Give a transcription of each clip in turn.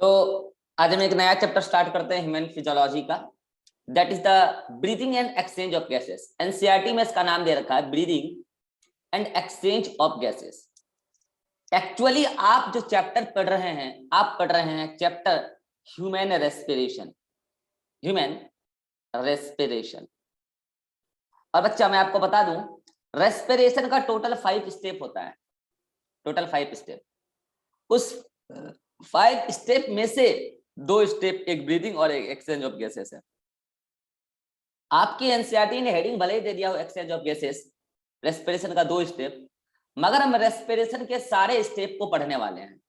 तो आज हम एक नया चैप्टर स्टार्ट करते हैं ह्यूमन फिजियोलॉजी का, that is the breathing and exchange of gases. NCERT में इसका नाम दे रखा है breathing and exchange of gases. Actually आप जो चैप्टर पढ़ रहे हैं, आप पढ़ रहे हैं chapter human respiration. Human respiration. और बच्चा मैं आपको बता दूं, रेस्पिरेशन का टोटल 5 स्टेप होता है। Total 5 step. उस 5 स्टेप में से 2 स्टेप एक ब्रीदिंग और एक एक्सचेंज ऑफ गैसेस है। आपकी एनसीईआरटी ने हेडिंग भले ही दे दिया हो एक्सचेंज ऑफ गैसेस, रेस्पिरेशन का 2 स्टेप, मगर हम रेस्पिरेशन के सारे स्टेप को पढ़ने वाले हैं।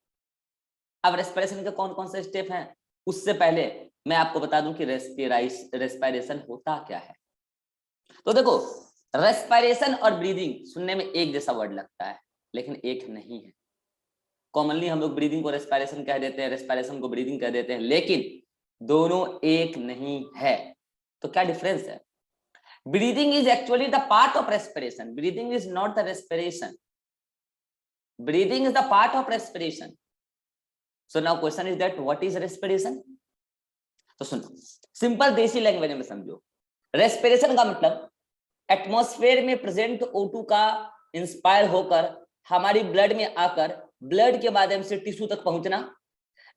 अब रेस्पिरेशन के कौन कौन से स्टेप हैं, उससे पहले मैं आपको बता दूं कि रेस्पिरेशन होता क्या है। तो देखो, रेस्पिरेशन और ब्रीदिंग सुनने में एक जैसा वर्ड लगता है, लेकिन एक नहीं है। कॉमनली हम लोग ब्रीदिंग को रेस्पिरेशन कह देते हैं, रेस्पिरेशन को ब्रीदिंग कह देते हैं, लेकिन दोनों एक नहीं है। तो क्या डिफरेंस है? Breathing is actually the part of respiration, breathing is not the respiration. Breathing is the part of respiration. So now question is that what is respiration. तो सुनो, सिंपल देसी लैंग्वेज में समझो। रेस्पिरेशन का मतलब एटमॉस्फेयर में present O2 का inspire होकर हमारी ब्लड में आकर ब्लड के माध्यम से टिश्यू तक पहुंचना,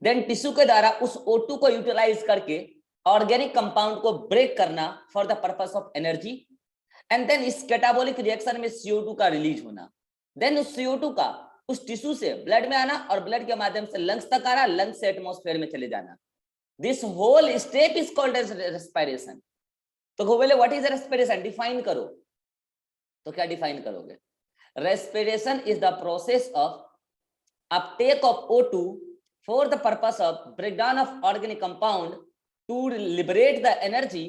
देन टिश्यू के द्वारा उस O2 को यूटिलाइज करके ऑर्गेनिक कंपाउंड को ब्रेक करना for the purpose of energy, and then इस कैटाबोलिक रिएक्शन में CO2 का रिलीज होना, देन उस CO2 का उस टिश्यू से ब्लड में आना और ब्लड के माध्यम से लंग्स तक आना, लंग्स से एटमॉस्फेयर में चले जाना। This whole step is called as respiration. तो बोले व्हाट इज रेस्पिरेशन, डिफाइन करो। तो क्या डिफाइन करोगे? Respiration is the process of uptake of O2 for the purpose of breakdown of organic compound to liberate the energy,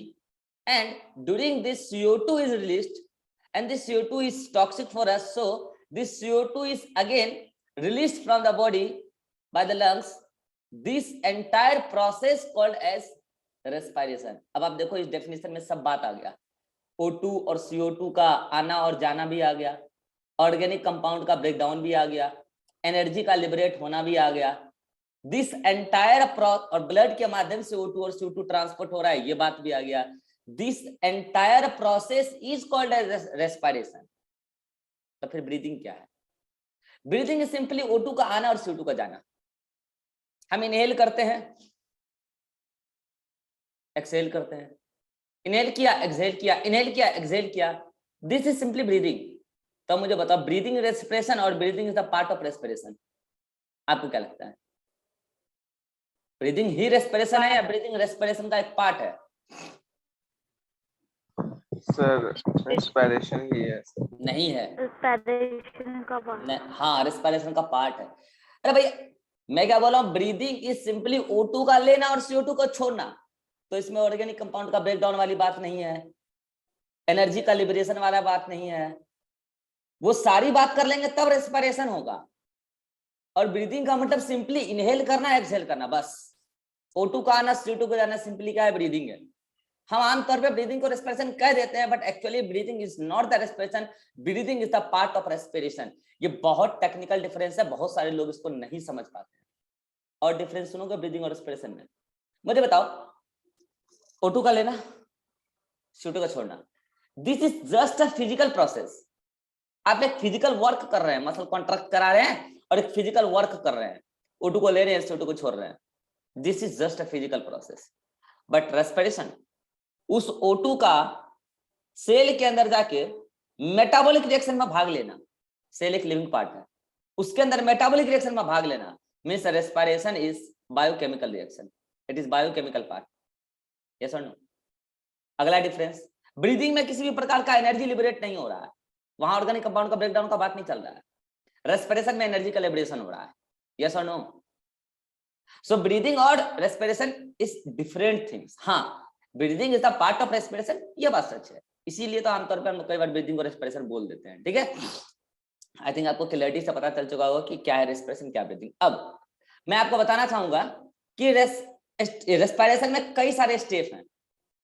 and during this CO2 is released, and this CO2 is toxic for us, so this CO2 is again released from the body by the lungs. This entire process called as respiration. अब आप देखो इस definition में सब बात आ गया, O2 और CO2 का आना और जाना भी आ गया, ऑर्गेनिक कंपाउंड का ब्रेकडाउन भी आ गया, एनर्जी का लिबरेट होना भी आ गया। दिस एंटायर और ब्लड के माध्यम से O2 और CO2 ट्रांसपोर्ट हो रहा है, ये बात भी आ गया। This entire process is called as respiration. तो फिर ब्रीदिंग क्या है? ब्रीदिंग इज सिंपली O2 का आना और CO2 का जाना। हम इनहेल करते हैं, एक्सहेल करते हैं, इनहेल किया, एक्सहेल किया, इनहेल किया, एक्सहेल किया। This is simply breathing. तो मुझे बताओ, ब्रीदिंग रेस्पिरेशन और breathing is the part of respiration, आपको क्या लगता है? ब्रीदिंग ही रेस्पिरेशन है या ब्रीदिंग रेस्पिरेशन का एक पार्ट है? सर रेस्पिरेशन ही है। नहीं है, रेस्पिरेशन का पार्ट। हाँ, रेस्पिरेशन का पार्ट है। अरे भैया, मैं क्या बोल रहा हूँ, ब्रीदिंग इज सिंपली O2 का लेना और CO2 को छोड़ना। तो इसमें ऑर्गेनिक कंपाउंड का ब्रेकडाउन वाली बात नहीं है, एनर्जी का लिबरेशन वाला बात नहीं है। वो सारी बात कर लेंगे तब रेस्पिरेशन होगा। और ब्रीदिंग का मतलब सिंपली इनहेल करना, एक्सहेल करना, बस। O2 का आना, CO2 को जाना, सिंपली क्या है? ब्रीदिंग है। हम आमतौर पे ब्रीदिंग को रेस्पिरेशन कह देते हैं, but actually breathing is not the respiration, breathing is the part of respiration. ये बहुत टेक्निकल डिफरेंस है, बहुत सारे लोग इसको नहीं समझ पाते हैं। और डिफरेंस सुनोगे ब्रीदिंग और रेस्पिरेशन में। मुझे बताओ, O2 का लेना, CO2 का छोड़ना, this is just a physical process. आप एक फिजिकल वर्क कर रहे हैं, मसल कॉन्ट्रैक्ट करा रहे हैं और एक फिजिकल वर्क कर रहे हैं, O2 को ले रहे हैं, CO2 को छोड़ रहे हैं। This is just a physical process. But respiration, उस O2 का सेल के अंदर जाके मेटाबॉलिक रिएक्शन में भाग लेना। सेल एक लिविंग पार्ट है, उसके अंदर मेटाबॉलिक रिएक्शन में भाग लेना means respiration is biochemical reaction, it is biochemical part. Yes और नो? अगला डिफरेंस, ब्रीदिंग में किसी भी प्रकार का एनर्जी लिबरेट नहीं हो रहा है, वहां ऑर्गेनिक कंपाउंड का ब्रेकडाउन का बात नहीं चल रहा है। रेस्पिरेशन में एनर्जी का लिबरेशन हो रहा है। यस और नो? सो ब्रीदिंग और रेस्पिरेशन इज डिफरेंट थिंग्स। हाँ, breathing is the part of respiration, ये बात सच है। इसीलिए तो आमतौर पर हम कई बार ब्रीदिंग और रेस्पिरेशन बोल देते हैं। ठीक है, आई थिंक आपको क्लैरिटी से पता चल चुका होगा कि क्या है रेस्पिरेशन, क्या ब्रीदिंग। अब मैं आपको बताना चाहूंगा कि रेस्पिरेशन में कई सारे स्टेप हैं।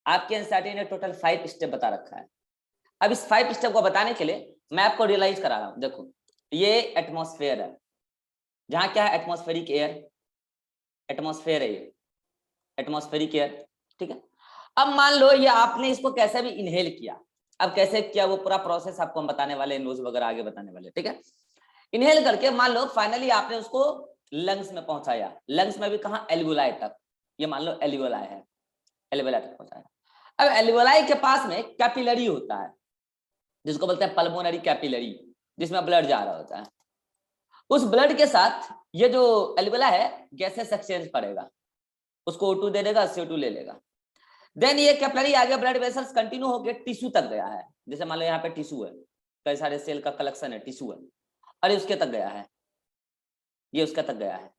आपके एनसीईआरटी ने टोटल 5 स्टेप बता रखा है। अब इस 5 स्टेप को बताने के लिए मैं आपको रियलाइज करा रहा हूं। देखो, ये एटमॉस्फेयर है, जहां क्या है? एटमॉस्फेरिक एयर, एटमॉस्फेयर है ये, एटमॉस्फेरिक एयर, ठीक है। अब मान लो ये आपने इसको कैसे भी इनहेल किया, अब कैसे किया वो पूरा प्रोसेस आपको हम बताने वाले, नोज वगैरह आगे बताने वाले, ठीक है। इनहेल करके मान लो फाइनली आपने उसको लंग्स में पहुंचाया, लंग्स में भी कहां, एल्वुलाई तक, ये मान लो एल्वुलाई है, एल्वुलाई तक पहुंचाया। अब एल्वुलाई के पास में कैपिलरी होता है जिसको बोलते हैं पल्मोनरी कैपिलरी, जिसमें ब्लड जा रहा होता है। उस ब्लड के साथ ये जो एल्वुला है गैसेस एक्सचेंज करेगा, उसको O2 दे देगा, CO2 ले लेगा। देन ये कैपिलरी आगे ब्लड वेसल्स कंटिन्यू होकर टिश्यू तक गया है, जैसे मान लो यहाँ पे टिश्यू है, कई सारे सेल का कलेक्शन है, टिश्यू है, और ये उसके तक गया है, ये उसके तक गया है।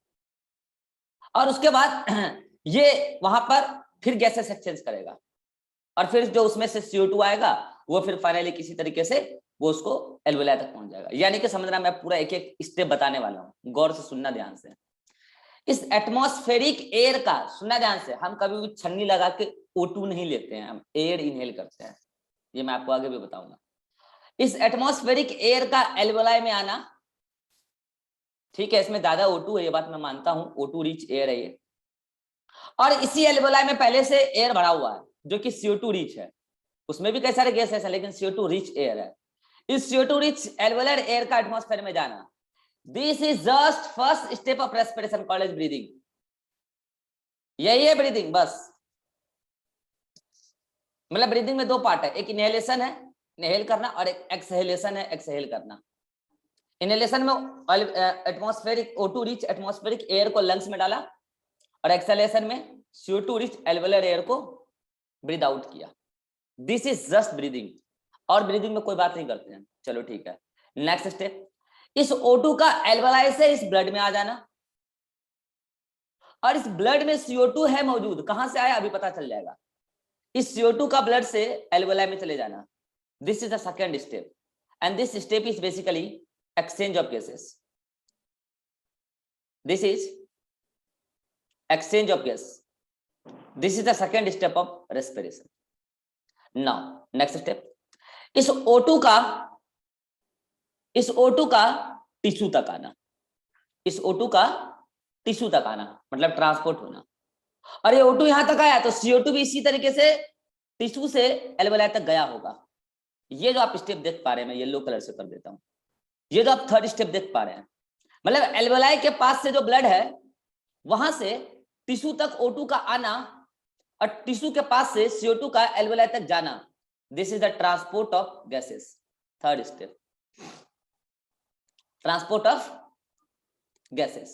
और उसके बाद ये वहां पर फिर गैसेस एक्सचेंज करेगा, और फिर जो उसमें से CO2 आएगा वो फिर फाइनली किसी तरीके से वो उसको एल्वुलाई तक पहुंच जाएगा। यानी कि समझना, मैं पूरा एक एक स्टेप बताने वाला हूँ, गौर से सुनना ध्यान से। इस एटमॉस्फेरिक एयर का सुनना ध्यान से, हम कभी भी छन्नी लगा के O2 नहीं लेते हैं, हम एयर इनहेल करते हैं, ये मैं आपको आगे भी बताऊंगा। इस एटमॉस्फेरिक एयर का एल्वुलाई में आना, ठीक है, इसमें ज्यादा O2 है, ये बात मैं मानता हूं, O2 रिच एयर है ये, और इसी एल्वुलाई में पहले से एयर भरा हुआ है जो कि CO2 रिच है, उसमें भी कई सारे गैसेस हैं लेकिन CO2 रिच एयर है। इस CO2 रिच एल्वुलर एयर का एटमॉस्फेयर में जाना, this is just first step of respiration called as breathing. यही है ब्रीदिंग, बस। मतलब ब्रीदिंग में दो पार्ट है, एक इनहेलेशन है, इनहेल करना, और एक एक्सहेलेशन है, एक्सहेल करना। इनहेलेशन में atmospheric O2 rich atmospheric air को लंग्स में डाला, और एक्सहेलेशन में CO2 रिच एल्वुलर एयर को ब्रीद आउट किया। दिस इज जस्ट ब्रीदिंग, और ब्रीदिंग में कोई बात नहीं करते हैं। चलो ठीक है, नेक्स्ट स्टेप, इस O2 का एल्वुलाई से इस ब्लड में आ जाना, और इस ब्लड में CO2 है मौजूद, कहां से आया अभी पता चल जाएगा। इस CO2 का ब्लड से एल्वुलाई में चले जाना, this is the second step, and this step is basically exchange of gases. This is exchange of gas, this is the second step of respiration. Now next step, इस O2 का tissue तक आना, इस O2 का tissue तक आना मतलब transport होना, और ये O2 यहां तक आया तो CO2 भी इसी तरीके से टिश्यू से एल्वुलाई तक गया होगा। ये जो आप स्टेप देख पा रहे हैं, मैं येलो कलर से कर देता हूं, ये जो आप थर्ड स्टेप देख पा रहे हैं, मतलब एल्वुलाई के पास से जो ब्लड है वहां से टिश्यू तक O2 का आना, और टिश्यू के पास से CO2 का एल्वुलाई तक जाना, this is the transport of gases. Third step, transport of gases,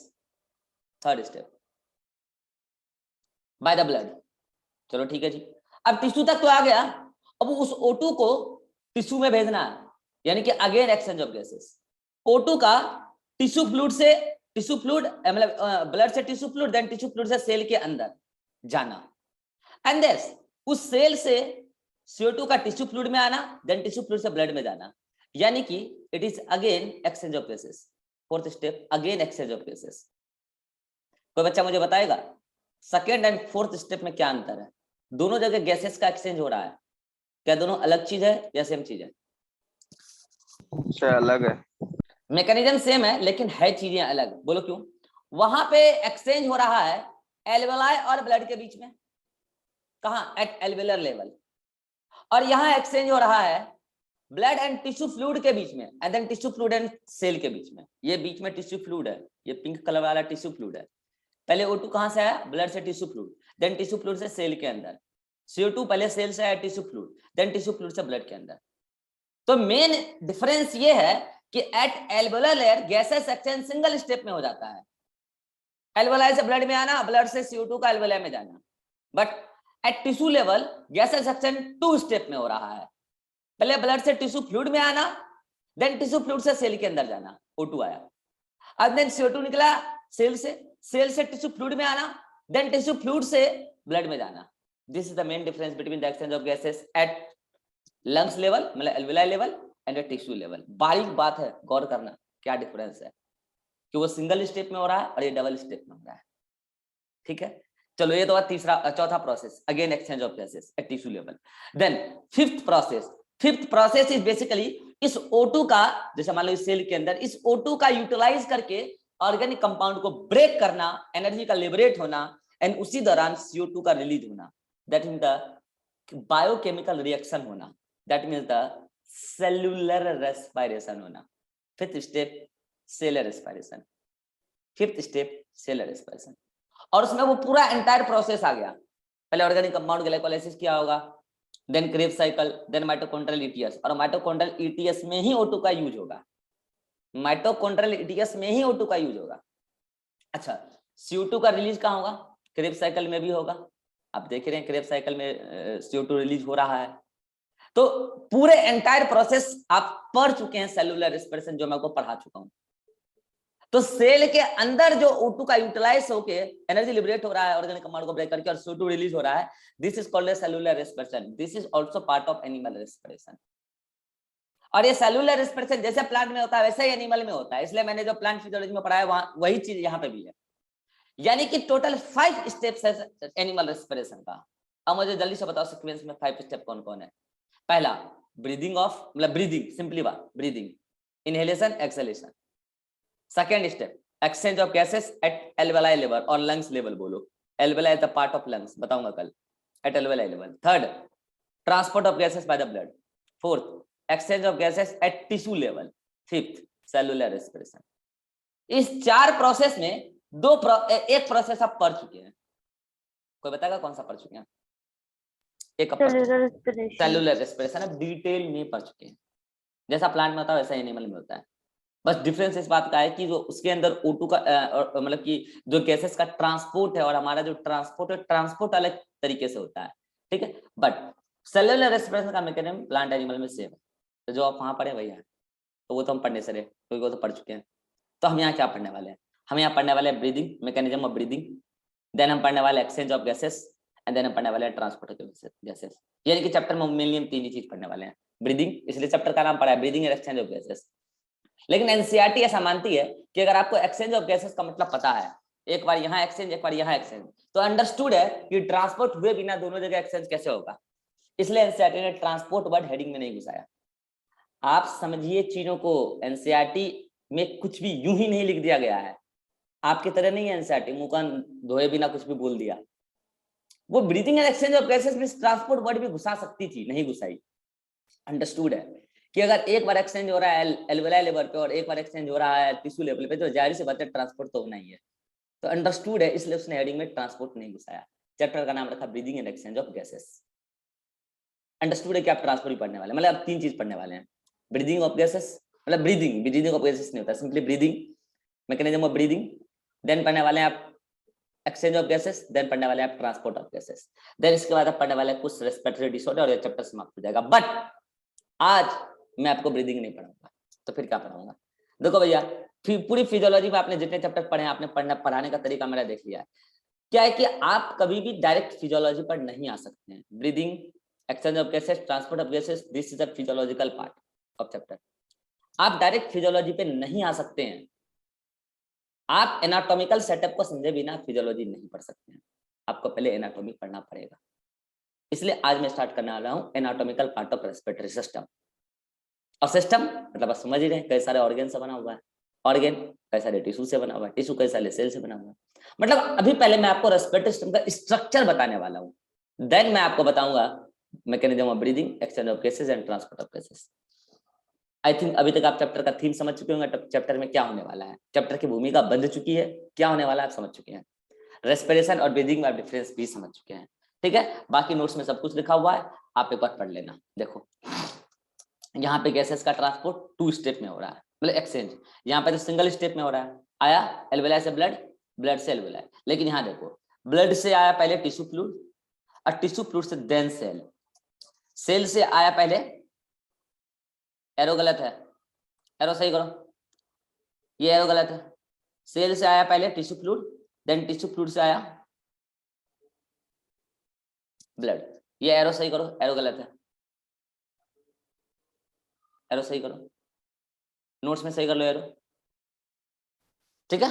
third step by the blood. चलो ठीक है जी, अब टिश्यू तक तो आ गया, अब उस O2 को टिश्यू में भेजना है, यानी कि again exchange of gases. O2 का टिश्यू फ्लूइड से, टिश्यू फ्लूइड मतलब ब्लड से tissue fluid, then tissue fluid से सेल के अंदर जाना, एंड देन उस सेल से CO2 का टिश्यू फ्लूइड में आना, देन टिश्यू फ्लूइड से ब्लड में जाना, यानी कि it is again exchange of gases. Fourth step, again exchange of gases. कोई बच्चा मुझे बताएगा सेकेंड एंड फोर्थ स्टेप में क्या अंतर है? दोनों जगह गैसेस का एक्सचेंज हो रहा है, क्या दोनों अलग चीज है या सेम चीज है? अलग है। मैकेनिज्म सेम है लेकिन है चीजें अलग। बोलो क्यों? वहां पे एक्सचेंज हो रहा है एल्वुलाई और ब्लड के बीच में, कहां? एट एल्वुलर लेवल, और यहां एक्सचेंज हो रहा है ब्लड एंड टिश्यू फ्लूइड के बीच में, and then tissue fluid and cell के बीच में। ये बीच में टिश्यू फ्लूइड है, ये पिंक कलर वाला टिश्यू फ्लूइड है। पहले O2 कहां से आया? ब्लड से tissue fluid, then tissue fluid से सेल के अंदर। CO2 पहले सेल से आया tissue fluid, then tissue fluid से ब्लड के अंदर। तो मेन डिफरेंस ये है कि at alveolar layer gases exchange single step में हो जाता है, एल्वुलाई से ब्लड में आना, ब्लड से CO2 का एल्वुलाई में जाना। But at tissue level gases exchange 2 step में हो रहा है, पहले ब्लड से टिश्यू फ्लूइड में आना, देन टिश्यू फ्लूइड से सेल के अंदर जाना, O2 आया, और देन CO2 निकला सेल से टिश्यू फ्लूइड में आना, देन टिश्यू फ्लूइड से ब्लड में जाना। This is the main difference between the exchange of gases at lungs level मतलब alveoli level and at tissue level. बारीक बात है, गौर करना क्या डिफरेंस है, कि वो सिंगल स्टेप में हो रहा है और ये डबल स्टेप में हो रहा है। ठीक है, चलो ये तो चौथा process, again exchange of gases at tissue level. Then fifth process is basically इस O2 का, जैसे मान लो इस सेल के अंदर इस O2 का यूटिलाइज करके ऑर्गेनिक कंपाउंड को ब्रेक करना, एनर्जी का लिबरेट होना, एंड उसी दौरान CO2 का रिलीज होना, that mean the biochemical reaction होना, that means the cellular respiration होना। Fifth step cellular respiration, fifth step cellular respiration. और उसमें वो पूरा एंटायर प्रोसेस आ गया। पहले ऑर्गेनिक कंपाउंड ग्लाइकोलाइसिस किया होगा, then Krebs cycle, then mitochondrial ETS, और माइटोकॉन्ड्रियल ETS में ही O2 का यूज होगा, माइटोकॉन्ड्रियल ETS में ही O2 का यूज होगा। अच्छा, CO2 का रिलीज कहाँ होगा? क्रेब्स साइकिल में भी होगा। आप देख रहे हैं क्रेब्स साइकिल में CO2 रिलीज हो रहा है। तो पूरे एंटायर प्रोसेस आप पढ़ चुके हैं, सेलुलर रेस्पिरेशन जो मैं आपको पढ़ा चुका हूं। तो सेल के अंदर जो O2 का यूटिलाइज होके एनर्जी लिबरेट हो रहा है ऑर्गेनिक कंपाउंड को ब्रेक करके, और CO2 रिलीज हो रहा है, this is called cellular respiration. This is also part of animal respiration. और ये सेलुलर रेस्पिरेशन जैसे प्लांट में होता है वैसे ही एनिमल में होता है, इसलिए मैंने जो प्लांट फिजियोलॉजी में पढ़ाया वहां वही चीज यहाँ पे भी है। यानी कि टोटल 5 स्टेप्स है एनिमल रेस्पिरेशन का। अब मुझे जल्दी से बताओ सीक्वेंस में 5 स्टेप कौन कौन है। पहला ब्रीदिंग ऑफ, मतलब ब्रीदिंग, सिंपली बात breathing, inhalation, exhalation. Second step exchange of gases at alveoli level और लंग्स लेवल। बोलो alveoli is the part of lungs, बताऊंगा कल, at alveoli level. Third transport of gases by the blood. Fourth exchange of gases at tissue level. Fifth cellular respiration. इस 4 process में एक process आप पढ़ चुके हैं, कोई बताएगा कौन सा पढ़ चुके हैं? एक सेलुलर रेस्पिरेशन। सेलुलर रेस्पिरेशन अब डिटेल में पढ़ चुके हैं। जैसा प्लांट में होता है वैसा एनिमल में होता है, बस डिफरेंस इस बात का है कि जो उसके अंदर O2 का मतलब कि जो गैसेस का ट्रांसपोर्ट है और हमारा जो ट्रांसपोर्ट है, ट्रांसपोर्ट अलग तरीके से होता है, ठीक है। बट सेलुलर रेस्पिरेशन का मैकेनिज्म प्लांट एनिमल में सेम है। तो जो आप वहां पढ़े वही है, तो वो तो हम पढ़ने से रहे, क्योंकि वो तो पढ़ चुके हैं। तो हम यहाँ क्या पढ़ने वाले हैं? हम यहाँ पढ़ने वाले हैं breathing, mechanism of breathing, then हम पढ़ने वाले exchange of gases, and then हम पढ़ने वाले हैं ट्रांसपोर्ट ऑफ गैसेस। यानी कि चैप्टर में मेनली हम 3 ही चीज पढ़ने वाले हैं। ब्रीदिंग, इसलिए चैप्टर का नाम पड़ा है breathing and exchange of gases. लेकिन एनसीईआरटी ऐसा मानती है कि अगर आपको एक्सचेंज ऑफ गैसेस का मतलब पता है, एक बार यहाँ एक्सचेंज एक बार यहाँ एक्सचेंज, तो अंडरस्टूड है कि ट्रांसपोर्ट हुए बिना दोनों जगह एक्सचेंज कैसे होगा। इसलिए एनसीईआरटी ने ट्रांसपोर्ट वर्ड हेडिंग में नहीं घुसाया। आप समझिए चीजों को, एनसीईआरटी में कुछ भी यूं ही नहीं लिख दिया गया है, आपकी तरह नहीं है एनसीईआरटी मुंह कान धोए बिना कुछ भी बोल दिया। वो breathing and exchange of gases में ट्रांसपोर्ट वर्ड भी घुसा सकती थी, नहीं घुसाई। अंडरस्टूड है कि अगर एक बार एक्सचेंज हो रहा है एल्वेलाई लेवल पे और एक बार एक्सचेंज हो रहा है टिश्यू लेवल पे, तो जाहिर सी बात है ट्रांसपोर्ट तो होना ही है। तो अंडरस्टूड है, इसलिए उसने हेडिंग में ट्रांसपोर्ट नहीं घुसाया। चैप्टर का नाम रखा breathing and exchange of gases. Understood है कि आप ट्रांसपोर्ट ही पढ़ने वाले, मतलब आप 3 चीज पढ़ने वाले हैं। ब्रीदिंग ऑफ गैसेस, मतलब ब्रीदिंग ऑफ गैसेस नहीं होता, simply breathing, mechanism of breathing, then पढ़ने वाले हैं आप एक्सचेंज ऑफ गैसेस, देन पढ़ने वाले हैं आप ट्रांसपोर्ट ऑफ गैसेस, देन इसके बाद आप पढ़ने वाले हैं कुछ रेस्पिरेटरी डिसऑर्डर और ये चैप्टर समाप्त हो जाएगा। बट आज मैं आपको ब्रीदिंग नहीं पढ़ाऊंगा, तो फिर क्या पढ़ाऊंगा? देखो भैया, पूरी फिजियोलॉजी में आपने जितने चैप्टर पढ़े हैं, आपने पढ़ाने का तरीका मेरा देख लिया है। क्या है कि आप कभी भी डायरेक्ट फिजियोलॉजी पर नहीं आ सकते हैं। Breathing, exchange of gases, transport of gases, this is a physiological part of chapter. आप डायरेक्ट फिजियोलॉजी पे नहीं आ सकते हैं। आप एनाटॉमिकल सेटअप को समझे बिना फिजियोलॉजी नहीं पढ़ सकते हैं। आपको पहले एनाटॉमी पढ़ना पड़ेगा। इसलिए आज मैं स्टार्ट करने वाला हूं anatomical part of respiratory system. और सिस्टम मतलब आप समझ ही रहे हैं, कई सारे ऑर्गन से बना हुआ है, ऑर्गन कई सारे टिश्यू से बना हुआ है, टिश्यू कई सारे सेल से बना हुआ है। मतलब अभी पहले मैं आपको रेस्पिरेटरी सिस्टम का स्ट्रक्चर बताने वाला हूं, देन मैं आपको बताऊंगा mechanism of breathing, exchange of gases and transport of gases. I think अभी तक आप चैप्टर का थीम समझ चुके होंगे, चैप्टर में क्या होने वाला है, चैप्टर की भूमिका बन चुकी है, क्या होने वाला है आप समझ चुके हैं, रेस्पिरेशन और ब्रीदिंग में डिफरेंस भी समझ चुके हैं। ठीक है, बाकी नोट्स में सब कुछ लिखा हुआ है, आप एक बार पढ़ लेना। देखो यहाँ पे गैसेस का ट्रांसपोर्ट 2 स्टेप में हो रहा है, मतलब एक्सचेंज। यहाँ पे तो सिंगल स्टेप में हो रहा है, आया एल्वेलाई से ब्लड, ब्लड से एल्वेलाई। लेकिन यहाँ देखो, ब्लड से आया पहले टिश्यू फ्लूइड, और टिश्यू फ्लूइड से देन सेल, सेल से आया पहले, एरो गलत है, एरो सही करो, ये एरो गलत है। सेल से आया पहले tissue fluid, then tissue fluid से आया ब्लड, ये एरो सही करो, एरो गलत है, एरो सही करो, नोट्स में सही कर लो एरो। ठीक है,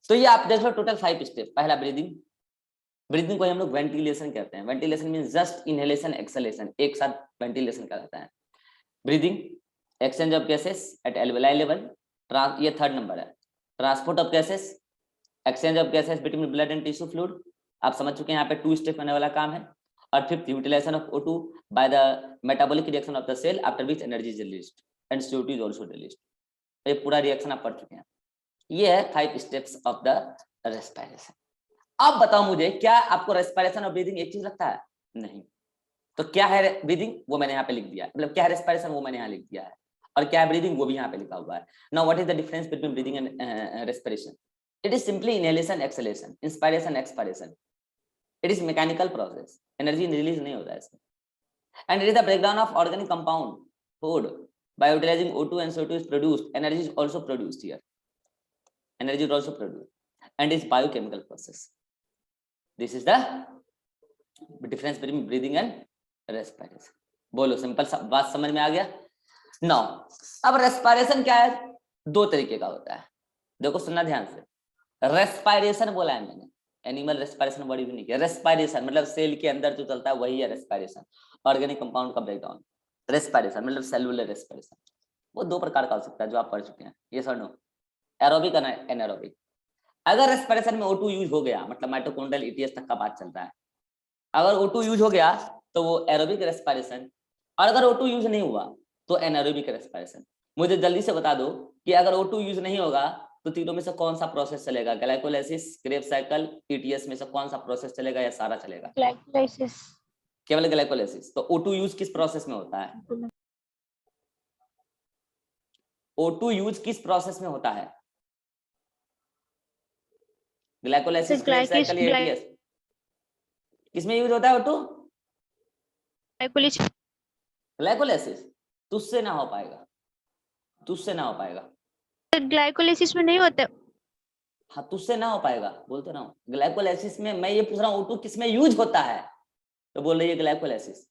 तो ये आप देख लो टोटल 5 स्टेप। पहला ब्रीदिंग, ब्रीदिंग को हम लोग वेंटिलेशन कहते हैं। Ventilation mean just inhalation exhalation, एक साथ वेंटिलेशन कहलाता है। Breathing, exchange of gases at alveoli level, ये 3rd नंबर है। Transport of gases, exchange of gases between blood and tissue fluid, आप समझ चुके हैं यहाँ पे 2 स्टेप होने वाला काम है। और fifth utilization of O2 by the metabolic reaction of the cell after which energy is released and CO2 is also released. ये पूरा रिएक्शन आप पढ़ चुके हैं। ये है 5 स्टेप्स ऑफ द रेस्पिरेशन। अब बताओ मुझे, क्या आपको रेस्पिरेशन और ब्रीदिंग एक चीज लगता है? नहीं। तो क्या है ब्रीदिंग, वो मैंने यहाँ पे लिख दिया है, मतलब क्या है रेस्पिरेशन वो मैंने यहाँ लिख दिया है, और क्या है ब्रीदिंग वो भी यहाँ पे लिखा हुआ है। Now what is the difference between breathing and respiration? It is simply inhalation exhalation, inspiration expiration. It is mechanical process, energy release नहीं होता है इसमें। And it is the breakdown of organic compound food by utilizing O2 and CO2 is produced. Energy is also produced here. Energy is also produced and is biochemical process. This is the difference between breathing and respiration. बोलो, simple बात समझ में आ गया? Now, अब respiration क्या है? 2 तरीके का होता है। देखो सुनना ध्यान से। रेस्पिरेशन बोला है मैंने, एनिमल रेस्पिरेशन बड़ी यूनिक है। रेस्पिरेशन मतलब सेल के अंदर जो चलता है वही है रेस्पिरेशन। ऑर्गेनिक कंपाउंड का ब्रेकडाउन। रेस्पिरेशन मतलब सेलुलर रेस्पिरेशन। वो 2 प्रकार का हो सकता है जो आप पढ़ चुके हैं, ये सर नो, एरोबिक और एनारोबिक। अगर रेस्पिरेशन में O2 यूज हो गया, मतलब माइटोकॉन्ड्रियल ETS तक का बात चल रहा है, अगर O2 यूज हो गया तो वो एरोबिक रेस्पिरेशन, और अगर O2 यूज नहीं हुआ तो एनारोबिक रेस्पिरेशन। मुझे जल्दी से बता दो कि अगर O2 यूज नहीं होगा तो तीनों में से कौन सा प्रोसेस चलेगा? ग्लाइकोलाइसिस, क्रेब्स साइकिल, ETS में से कौन सा प्रोसेस चलेगा या सारा चलेगा? ग्लाइकोलाइसिस। केवल ग्लाइकोलाइसिस। तो O2 यूज किस प्रोसेस में होता है? O2 यूज किस प्रोसेस में होता है? ग्लाइकोलाइसिस, क्रेब्स साइकिल या ETS? किसमें यूज होता है O2? ग्लाइकोलाइसिस। तुझसे ना हो पाएगा, तुझसे ना हो पाएगा। ग्लाइकोलाइसिस में नहीं होता। हाँ, तुझसे ना हो पाएगा, बोलते ना। ग्लाइकोलाइसिस में मैं ये पूछ रहा हूँ O2 किस में यूज होता है, तो बोल रही है ग्लाइकोलाइसिस।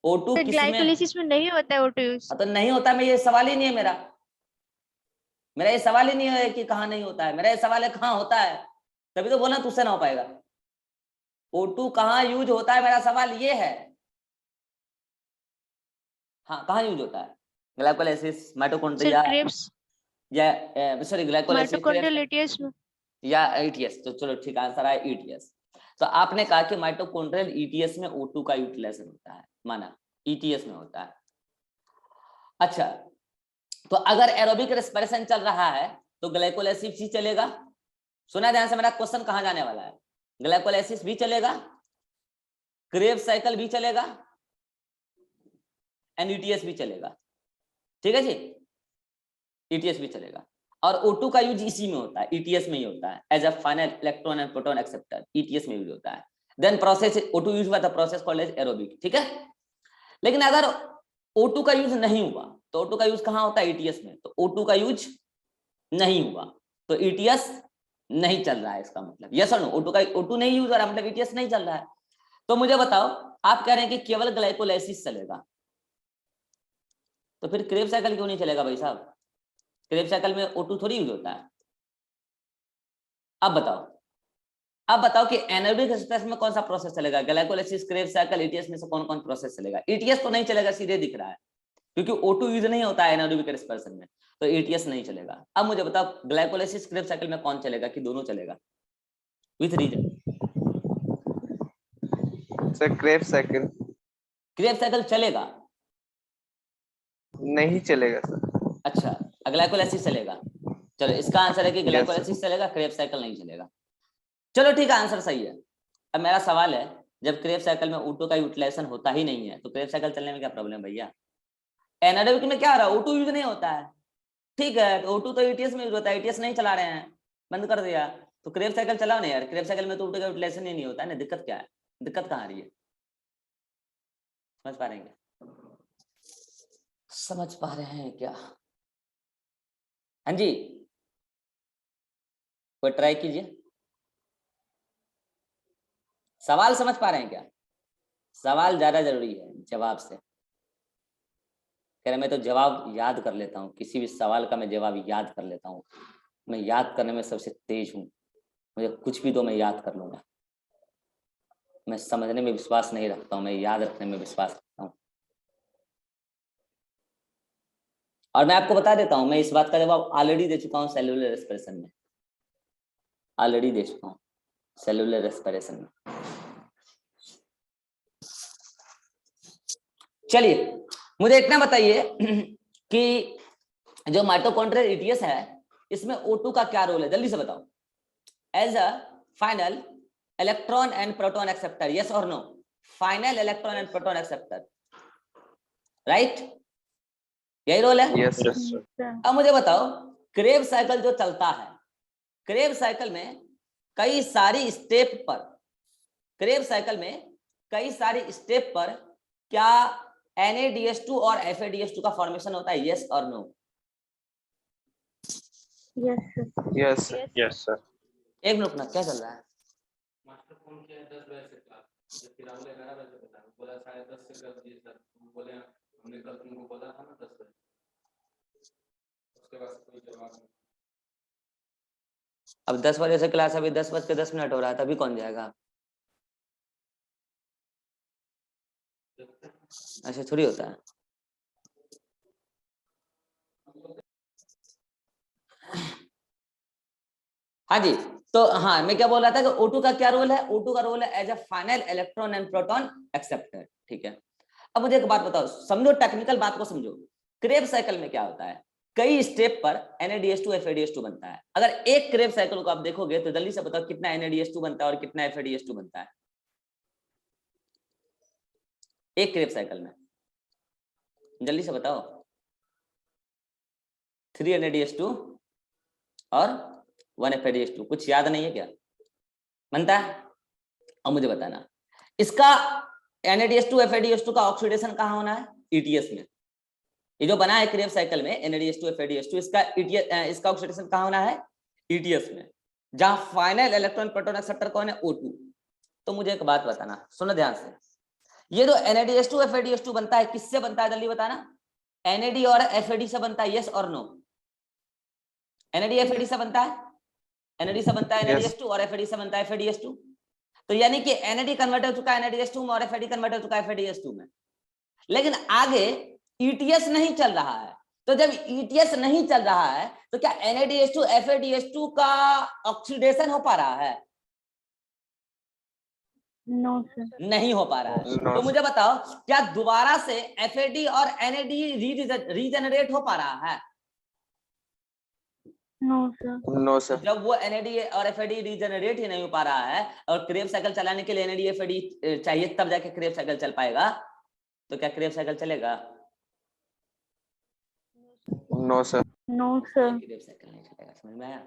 O2 किस में? ग्लाइकोलाइसिस में नहीं होता है O2 यूज। तो नहीं होता, मैं ये सवाल ही नहीं है मेरा। मेरा ये सवाल ही नहीं है कि कहाँ नहीं होता है, मेरा ये सवाल है कहाँ होता है। तभी तो बोला तुझसे ना हो पाएगा। O2 कहाँ यूज होता है, मेरा सवाल ये है। हाँ, कहाँ यूज होता है? ग्लाइकोलाइसिस, माइटोकॉन्ड्रिया या सॉरी ग्लाइकोलाइसिस माइटोकॉन्ड्रियल ETS में या ETS। तो चलो ठीक, आंसर है ETS। तो आपने कहा कि माइटोकॉन्ड्रियल ETS में O2 का यूटिलाइजेशन होता है, माना ETS में होता है। अच्छा, तो अगर एरोबिक रेस्पिरेशन चल रहा है तो ग्लाइकोलाइसिस ही चलेगा। सुना ध्यान से, मेरा क्वेश्चन कहाँ जाने वाला है। ग्लाइकोलाइसिस भी चलेगा, क्रेब्स साइकिल भी चलेगा, एंड ETS भी चलेगा। ठीक है जी, ETS भी चलेगा। और O2 का यूज इसी में होता है, ETS में ही होता है, as a final electron and proton acceptor, ETS में यूज होता है। देन प्रोसेस O2 यूज हुआ था, प्रोसेस कॉल्ड एज एरोबिक। ठीक है, लेकिन अगर O2 का यूज नहीं हुआ तो O2 का यूज कहाँ होता है? ETS में। तो O2 का यूज नहीं हुआ तो ETS नहीं चल रहा है, इसका मतलब यस और नो। O2 नहीं यूज हो रहा मतलब ETS नहीं चल रहा है। तो मुझे बताओ, आप कह रहे हैं कि केवल ग्लाइकोलाइसिस चलेगा, तो फिर क्रेब साइकिल क्यों नहीं चलेगा भाई साहब? क्रेब साइकिल में O2 थोड़ी यूज होता है। अब बताओ कि एनारोबिक रेस्पिरेशन में कौन सा प्रोसेस चलेगा? ग्लाइकोलाइसिस, क्रेब साइकिल, ETS में से कौन कौन प्रोसेस चलेगा? ETS तो नहीं चलेगा, सीधे दिख रहा है, क्योंकि O2 यूज नहीं होता है एनारोबिक रेस्पिरेशन में, तो ETS नहीं चलेगा। अब मुझे बताओ, ग्लाइकोलाइसिस, क्रेब साइकिल में कौन चलेगा कि दोनों चलेगा? With reason. Sir Krebs cycle Krebs cycle चलेगा? नहीं चलेगा सर। अच्छा, ग्लाइकोलाइसिस चलेगा। चलो, इसका आंसर है कि Yes, ग्लाइकोलाइसिस चलेगा, क्रेब साइकिल नहीं चलेगा। चलो ठीक है, आंसर सही है। अब मेरा सवाल है, जब क्रेब साइकिल में O2 का यूटिलाइजेशन होता ही नहीं है तो क्रेब साइकिल चलने में क्या प्रॉब्लम भैया? एनारोबिक में क्या हो रहा है? O2 यूज नहीं होता है, ठीक है, तो O2 तो ETS में यूज होता है, ETS नहीं चला रहे हैं, बंद कर दिया, तो क्रेब साइकिल चलाओ नहीं यार। क्रेब साइकिल में तो O2 का यूटिलाइजेशन ही नहीं होता है ना, दिक्कत क्या है? दिक्कत कहाँ आ रही है? समझ पा रहे हैं क्या? समझ पा रहे हैं क्या? हाँ जी, कोई ट्राई कीजिए। सवाल समझ पा रहे हैं क्या? सवाल ज्यादा जरूरी है जवाब से। कह रहे मैं तो जवाब याद कर लेता हूँ, किसी भी सवाल का मैं जवाब याद कर लेता हूँ। मैं याद करने में सबसे तेज हूँ, मुझे कुछ भी दो मैं याद कर लूंगा। मैं समझने में विश्वास नहीं रखता हूँ, मैं याद रखने में विश्वास रखता हूँ। और मैं आपको बता देता हूं, मैं इस बात का जवाब ऑलरेडी दे चुका हूं सेलुलर रेस्पिरेशन में, ऑलरेडी दे चुका हूं सेलुलर रेस्पिरेशन में। चलिए मुझे इतना बताइए कि जो माइटोकॉन्ड्रियल ईटीएस है इसमें O2 का क्या रोल है, जल्दी से बताओ। As a final electron and proton acceptor, yes और no? Final electron and proton acceptor, right? यही रोल है। Yes, sir. Yes, sir. अब मुझे बताओ क्रेब साइकिल जो चलता है, क्रेब साइकिल में कई सारी स्टेप पर, क्रेब साइकिल में कई सारी स्टेप पर क्या NADH2 और FADH2 का फॉर्मेशन होता है, यस और no? Yes, sir. Yes, sir. Yes, sir. एक मिनट ना, क्या चल रहा है? मास्टर फोन किया 10 बजे से क्लास, जबकि राहुल 11 बजे बता, बोला 10:30 से कर दिए सर, बोले हमने कल तुमको बोला था ना 10 बजे, उसके बाद से कोई जवाब नहीं। अब 10 बजे से क्लास, अभी 10:10 हो रहा है, तभी कौन जाएगा? ऐसे थोड़ी होता है। हाँ जी, तो हाँ मैं क्या बोल रहा था कि O2 का क्या रोल है? O2 का रोल है as a final electron and proton acceptor, ठीक है। अब मुझे एक बात बताओ, समझो टेक्निकल बात को समझो। क्रेब साइकिल में क्या होता है, कई स्टेप पर NADH2 FADH2 बनता है। अगर एक क्रेब साइकिल को आप देखोगे तो जल्दी से बताओ कितना NADH2 बनता है और कितना FADH2 बनता है एक क्रेब साइकिल में, जल्दी से बताओ। 3 NADH2 और 1 FADH2, कुछ याद नहीं है क्या? बनता है? अब मुझे बताना इसका NADH2 FADH2 का ऑक्सीडेशन कहाँ होना है? ETS में। ये जो बना है क्रेब साइकिल में NADH2 FADH2, इसका ऑक्सीडेशन कहाँ होना है? ETS में, जहां फाइनल इलेक्ट्रॉन प्रोटॉन एक्सेप्टर कौन है? O2। तो मुझे एक बात बताना, सुनो ध्यान से, ये जो NADH2 FADH2 बनता है किससे बनता है, जल्दी बताना। NAD और FAD से बनता है, यस और नो? NAD FAD से बनता है, NAD से बनता है NADH2 और FAD से बनता है FADH2। तो यानी कि NAD कन्वर्ट हो चुका है NADH2 में और FAD कन्वर्ट हो चुका है FADH2 में, लेकिन आगे ETS नहीं चल रहा है। तो जब ETS नहीं चल रहा है तो क्या NADH2 FADH2 का ऑक्सीडेशन हो पा रहा है? No, sir. नहीं हो पा रहा है। No, तो sir. मुझे बताओ क्या दोबारा से FAD और NAD रीजनरेट हो पा रहा है? No, sir. No, sir. जब वो NAD और FAD रीजनरेट ही नहीं हो पा रहा है और क्रेब साइकिल चलाने के लिए NAD FAD चाहिए, तब जाके क्रेब साइकिल चल पाएगा। तो क्या क्रेब साइकिल चलेगा? No, sir. No, sir. Krebs cycle नहीं चलेगा, समझ में आया?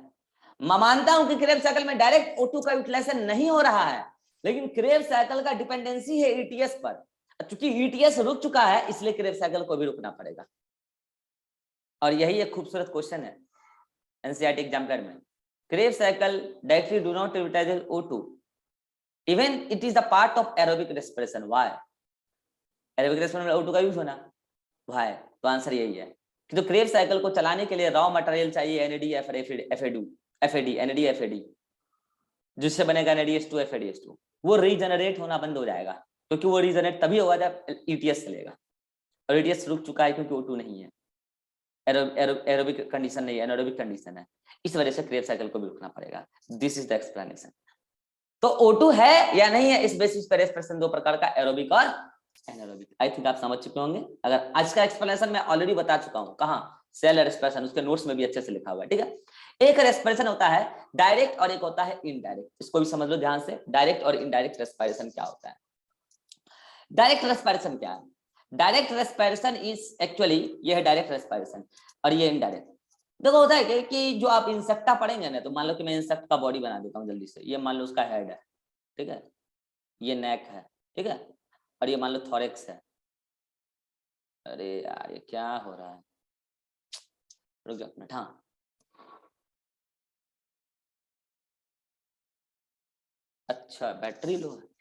मैं मानता हूं कि क्रेब साइकिल में डायरेक्ट O2 का यूटिलाइजेशन नहीं हो रहा है, लेकिन क्रेब साइकिल का डिपेंडेंसी है ETS पर। क्योंकि ETS रुक चुका है इसलिए क्रेब साइकिल को भी रुकना पड़ेगा। और यही एक खूबसूरत क्वेश्चन है NCERT एग्जाम्पलर में। Krebs cycle directly do not utilize O2 even it is the part of aerobic respiration. why? Aerobic respiration में O2 का यूज होना, why? तो आंसर यही है कि तो क्रेब साइकिल को चलाने के लिए रॉ मटेरियल चाहिए NAD FAD, जिससे बनेगा NADH2 FADH2। वो रीजनरेट होना बंद हो जाएगा, क्योंकि वो रीजनरेट तभी होगा जब ETS चलेगा, और ETS रुक चुका है क्योंकि O2 नहीं है, एरोबिक कंडीशन नहीं है, एनारोबिक कंडीशन है। इस वजह से क्रेब साइकिल को भी रुकना पड़ेगा। This is the explanation. तो O2 है या नहीं है, इस बेसिस पर रेस्पिरेशन दो प्रकार का, एरोबिक और एनारोबिक। आई थिंक आप समझ चुके होंगे। अगर आज का एक्सप्लेनेशन मैं ऑलरेडी बता चुका हूं, कहां? सेल रेस्पिरेशन, उसके नोट्स में भी अच्छे से लिखा हुआ है, ठीक है। एक रेस्पिरेशन होता है डायरेक्ट और एक होता है इनडायरेक्ट, इसको भी समझ लो ध्यान से। डायरेक्ट और इनडायरेक्ट रेस्पिरेशन क्या होता है? डायरेक्ट रेस्पिरेशन क्या है? डायरेक्ट रेस्पिरेशन इज एक्चुअली, ये है डायरेक्ट रेस्पिरेशन और ये इनडायरेक्ट। देखो होता है कि जो आप इंसेक्टा पढ़ेंगे ना, तो मान लो कि मैं इंसेक्ट का बॉडी बना देता हूँ जल्दी से। ये मान लो उसका हेड है, ठीक है, ये नेक है, ठीक है, और ये मान लो थोरेक्स है। अरे यार ये क्या हो रहा है, रुक जाओ मिनट। हाँ, अच्छा बैटरी लो है।